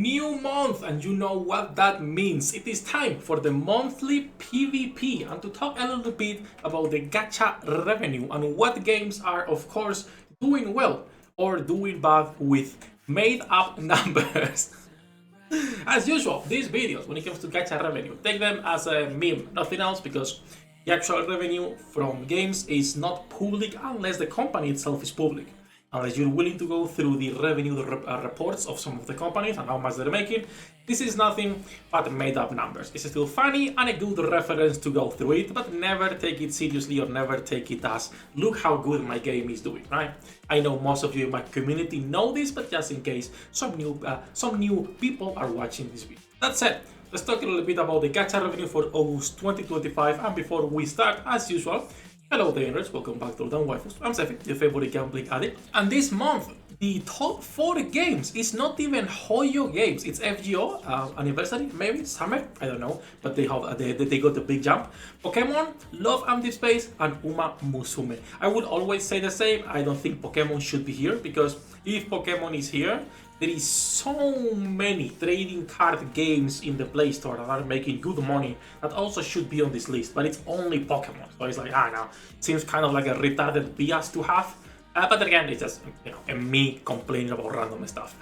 New month, and you know what that means. It is time for the monthly PvP and to talk a little bit about the gacha revenue and what games are, of course, doing well or doing bad with made up numbers. As usual, these videos, when it comes to gacha revenue, take them as a meme, nothing else, because the actual revenue from games is not public unless the company itself is public. Unless you're willing to go through the revenue reports of some of the companies and how much they're making, this is nothing but made up numbers. It's still funny and a good reference to go through it, but never take it seriously or never take it as, look how good my game is doing, right? I know most of you in my community know this, but just in case some new people are watching this video. That said, let's talk a little bit about the gacha revenue for August 2025, and before we start, as usual, hello gamers, welcome back to Waifus. I'm Sefhi, your favorite gambling addict. And this month, the top 4 games is not even Hoyo games. It's FGO, anniversary, maybe, summer, I don't know. But they got the big jump. Pokemon, Love and Deep Space, and Uma Musume. I would always say the same. I don't think Pokemon should be here, because if Pokemon is here, there is so many trading card games in the Play Store that are making good money that also should be on this list, but it's only Pokemon. So it's like, no, seems kind of like a retarded bias to have. But again, it's just, me complaining about random stuff.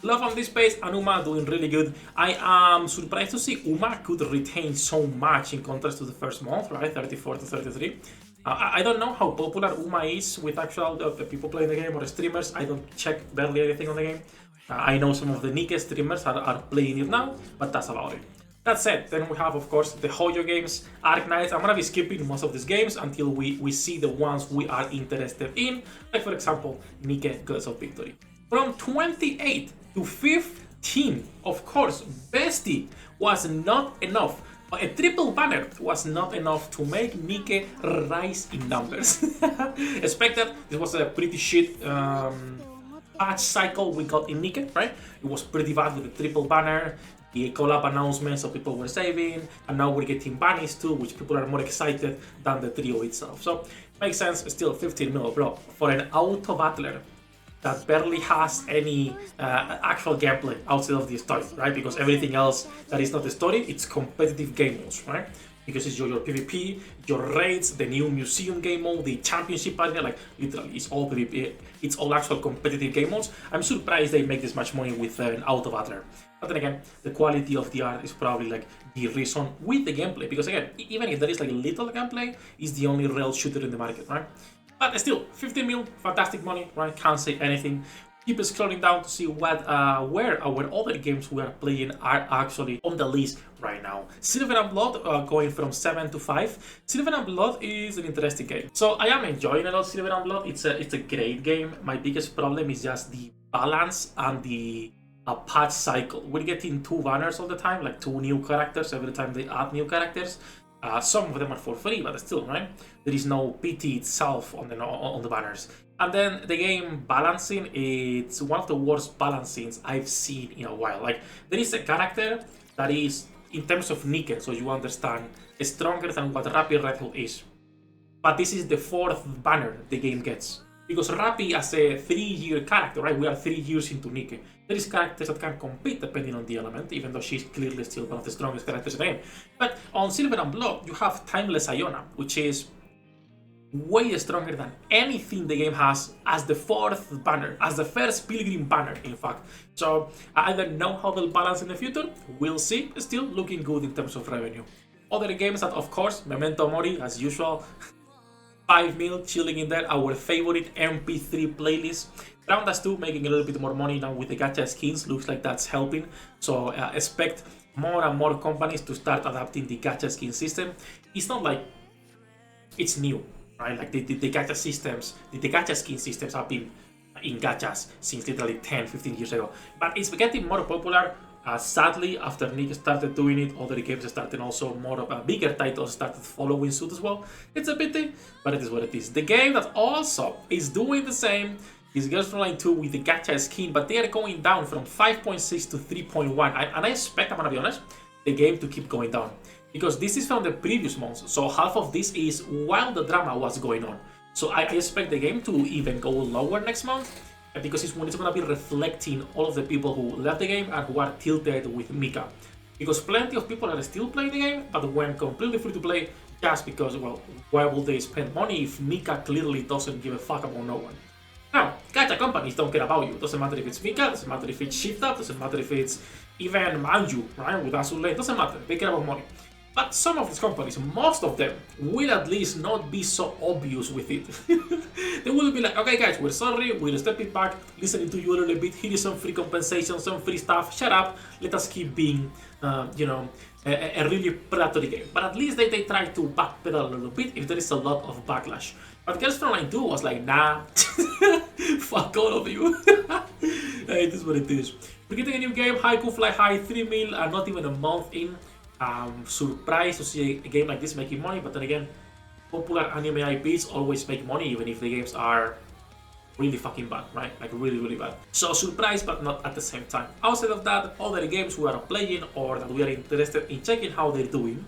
Love on this space and Uma doing really good. I am surprised to see Uma could retain so much in contrast to the first month, right? 34 to 33. I don't know how popular Uma is with actual people playing the game or streamers. I don't check barely anything on the game. I know some of the NIKKE streamers are playing it now, but that's about it. That said, then we have, of course, the Hoyo games, Arc Knights. I'm gonna be skipping most of these games until we see the ones we are interested in, like for example, NIKKE Gods of Victory. From 28 to 15, of course, Bestie was not enough. A triple banner was not enough to make NIKKE rise in numbers. Expected, this was a pretty shit patch cycle we got in NIKKE, right? It was pretty bad with the triple banner, the collab announcements, so people were saving, and now we're getting bunnies too, which people are more excited than the trio itself. So makes sense. Still 15 mil, bro, for an auto battler that barely has any actual gameplay outside of the story, right? Because everything else that is not the story, it's competitive game modes, right? Because it's your PvP, your raids, the new museum game mode, the championship arena, like literally it's all PvP, it's all actual competitive game modes. I'm surprised they make this much money with an auto battler. But then again, the quality of the art is probably like the reason with the gameplay, because again, even if there is like little gameplay, it's the only real shooter in the market, right? But still, 15 mil, fantastic money, right? Can't say anything. Keep scrolling down to see what where our other games we are playing are actually on the list right now. Silver and Blood going from 7 to 5. Silver and Blood is an interesting game. So I am enjoying a lot Silver and Blood. It's a great game. My biggest problem is just the balance and the patch cycle. We're getting 2 banners all the time, like 2 new characters every time they add new characters. Some of them are for free, but still, right? There is no PT itself on the banners. And then the game balancing, it's one of the worst balancings I've seen in a while. Like, there is a character that is, in terms of NIKKE, so you understand, stronger than what Rappi Red Hood is. But this is the 4th banner the game gets. Because Rappi as a 3-year character, right? We are 3 years into NIKKE. There is characters that can compete depending on the element, even though she's clearly still one of the strongest characters in the game. But on Silver and Blood, you have Timeless Iona, which is way stronger than anything the game has as the 4th banner, as the first Pilgrim banner, in fact. So I don't know how they'll balance in the future. We'll see. Still looking good in terms of revenue. Other games that, of course, Memento Mori, as usual. 5 mil chilling in there, our favorite MP3 playlist. Roundas 2 making a little bit more money now with the gacha skins, looks like that's helping. So expect more and more companies to start adapting the gacha skin system. It's not like it's new, right? Like the gacha systems, the gacha skin systems have been in gachas since literally 10-15 years ago. But it's getting more popular. Sadly, after NIKKE started doing it, other games started also more of a bigger titles started following suit as well. It's a pity, but it is what it is. The game that also is doing the same is Girls from Line 2 with the gacha skin, but they are going down from 5.6 to 3.1. And I expect, I'm gonna be honest, the game to keep going down. Because this is from the previous months, so half of this is while the drama was going on. So I expect the game to even go lower next month. because it's when it's gonna be reflecting all of the people who left the game and who are tilted with Mika. Because plenty of people are still playing the game, but went completely free to play just because, well, why would they spend money if Mika clearly doesn't give a fuck about no one? Now, gacha companies don't care about you. Doesn't matter if it's Mika, doesn't matter if it's Shift Up, doesn't matter if it's even Manju, right, with Azul, doesn't matter. They care about money. But some of these companies, most of them, will at least not be so obvious with it. They will be like, okay guys, we're sorry, we'll step it back, listening to you a little bit, here is some free compensation, some free stuff, shut up, let us keep being, you know, a really predatory game. But at least they try to backpedal a little bit if there is a lot of backlash. But Girls from Line 2 was like, nah, fuck all of you. It is what it is. We're getting a new game, Haiku Fly High, 3 mil, not even a month in. Surprised to see a game like this making money, but then again, popular anime IPs always make money even if the games are really fucking bad, right? Like really, really bad. So surprised, but not at the same time. Outside of that, other games we are playing or that we are interested in checking how they're doing.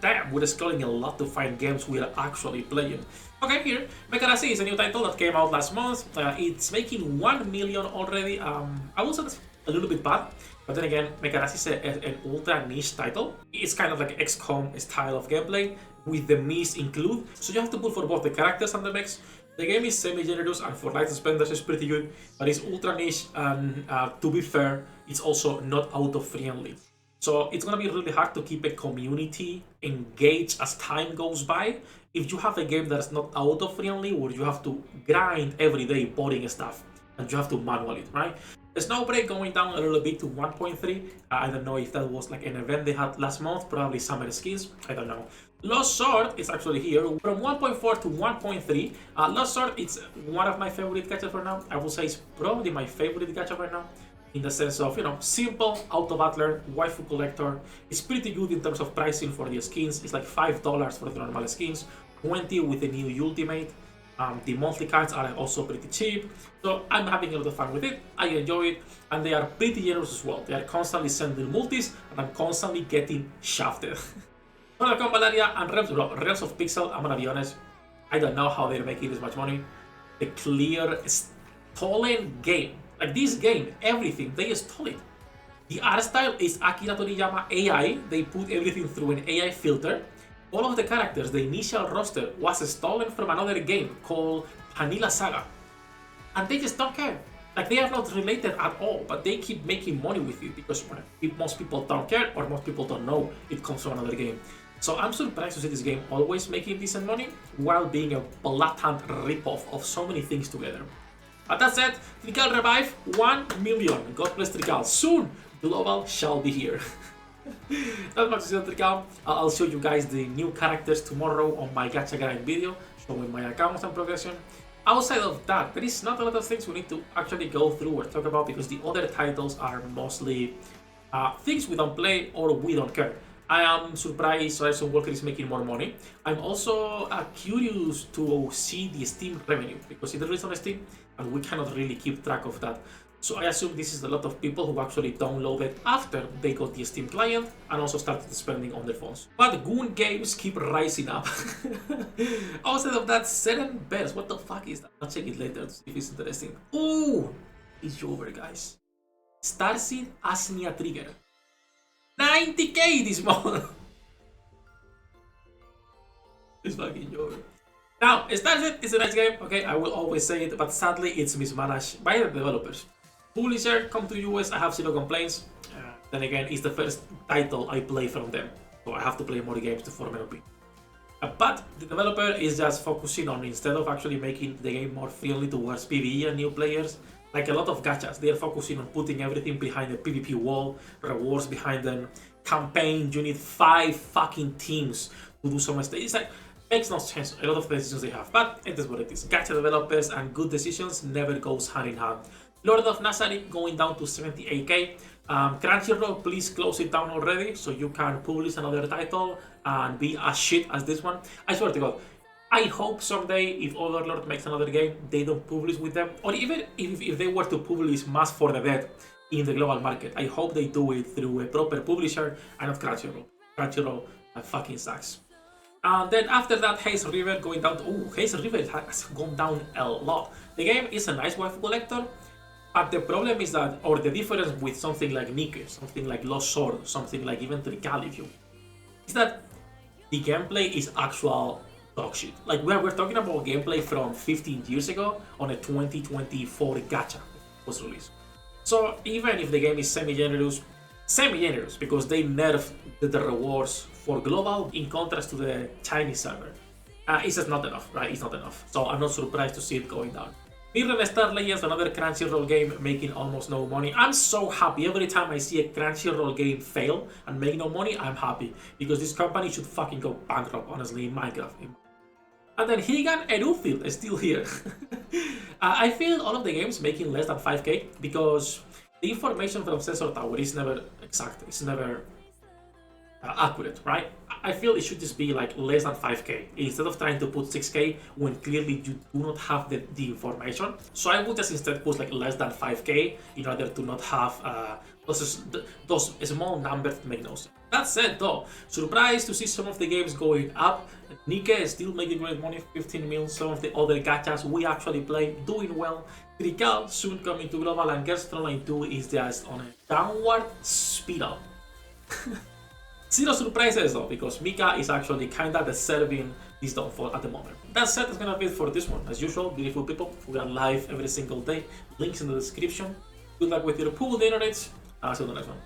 Damn, we're scrolling a lot to find games we are actually playing. Okay, here, Mekarasi is a new title that came out last month. It's making 1 million already. I will say that's a little bit bad. But then again, Mekarasi is an ultra niche title. It's kind of like XCOM style of gameplay with the Mies include. So you have to pull for both the characters and the mechs. The game is semi-generous and for light spenders is pretty good, but it's ultra niche and to be fair, it's also not auto-friendly. So it's gonna be really hard to keep a community engaged as time goes by if you have a game that's not auto-friendly where you have to grind every day boring stuff and you have to manual it, right? Snowbreak going down a little bit to 1.3. I don't know if that was like an event they had last month, probably summer skins, I don't know. Lost Sword is actually here, from 1.4 to 1.3. Lost Sword, it's one of my favorite gacha for now. I would say it's probably my favorite gacha right now. In the sense of, you know, simple, auto-battler, waifu collector. It's pretty good in terms of pricing for the skins. It's like $5 for the normal skins, 20 with the new ultimate. The monthly cards are also pretty cheap, so I'm having a lot of fun with it. I enjoy it, and they are pretty generous as well. They are constantly sending multis, and I'm constantly getting shafted. Mortal Kombat Area and Realms of Pixel, I'm gonna be honest, I don't know how they're making this much money. The clear stolen game. Like this game, everything, they stole it. The art style is Akira Toriyama AI. They put everything through an AI filter. All of the characters, the initial roster, was stolen from another game called Vanilla Saga. And they just don't care. Like, they are not related at all, but they keep making money with it because most people don't care or most people don't know it comes from another game. So I'm surprised to see this game always making decent money while being a blatant ripoff of so many things together. But that said, Trical Revive, 1 million. God bless Trical. Soon, Global shall be here. Not much to say on Trical. I'll show you guys the new characters tomorrow on my gacha grind video, showing my accounts and progression. Outside of that, there is not a lot of things we need to actually go through or talk about because the other titles are mostly things we don't play or we don't care. I am surprised Ryerson Walker is making more money. I'm also curious to see the Steam revenue because it released on Steam and we cannot really keep track of that. So I assume this is a lot of people who actually downloaded after they got the Steam client and also started spending on their phones. But Goon games keep rising up. Outside of that, Seren Bears, what the fuck is that? I'll check it later to see if it's interesting. Ooh, it's over, guys. Starseed Asnia Trigger. 90k this month! It's fucking over. Now, Starseed is a nice game, okay, I will always say it, but sadly it's mismanaged by the developers. Publisher, come to US, I have zero complaints. Then again, it's the first title I play from them, so I have to play more games to form an opinion. But the developer is just focusing on, instead of actually making the game more friendly towards PvE and new players, like a lot of gachas, they're focusing on putting everything behind the PvP wall, rewards behind them, campaign, you need 5 fucking teams to do some stuff. It's like, makes no sense, a lot of the decisions they have, but it is what it is. Gacha developers and good decisions never goes hand in hand. Lord of Nazareth going down to 78k. Crunchyroll, please close it down already so you can publish another title and be as shit as this one. I swear to God, I hope someday if Overlord makes another game, they don't publish with them. Or even if they were to publish Mass for the Dead in the global market, I hope they do it through a proper publisher and not Crunchyroll. Crunchyroll fucking sucks. And then after that, Haze River going down. Oh, Haze River has gone down a lot. The game is a nice waifu collector, but the problem is that, or the difference with something like NIKKE, something like Lost Sword, something like even Trical, if you, is that the gameplay is actual dog shit. Like we're talking about gameplay from 15 years ago on a 2024 gacha was released. So even if the game is semi-generous because they nerfed the rewards for global in contrast to the Chinese server. It's just not enough, right? It's not enough. So I'm not surprised to see it going down. Mirror Star Legends, another Crunchyroll game making almost no money. I'm so happy. Every time I see a Crunchyroll game fail and make no money, I'm happy. Because this company should fucking go bankrupt, honestly, in Minecraft. And then Higan Erufield is still here. I feel all of the games making less than 5k because the information from Sensor Tower is never exact. It's never accurate, right? I feel it should just be like less than 5k instead of trying to put 6k when clearly you do not have the information. So I would just instead put like less than 5k in order to not have those small numbers that make no sense. That said though, surprised to see some of the games going up. NIKKE is still making great money, 15 mil. Some of the other gachas we actually play doing well. Trical soon coming to global, and Girls Online 2 is just on a downward spiral. Zero surprises though, because Mika is actually kinda deserving this downfall at the moment. That said, that's gonna be it for this one. As usual, beautiful people, we are live every single day. Links in the description. Good luck with your pool dinner. I'll see you in the next one.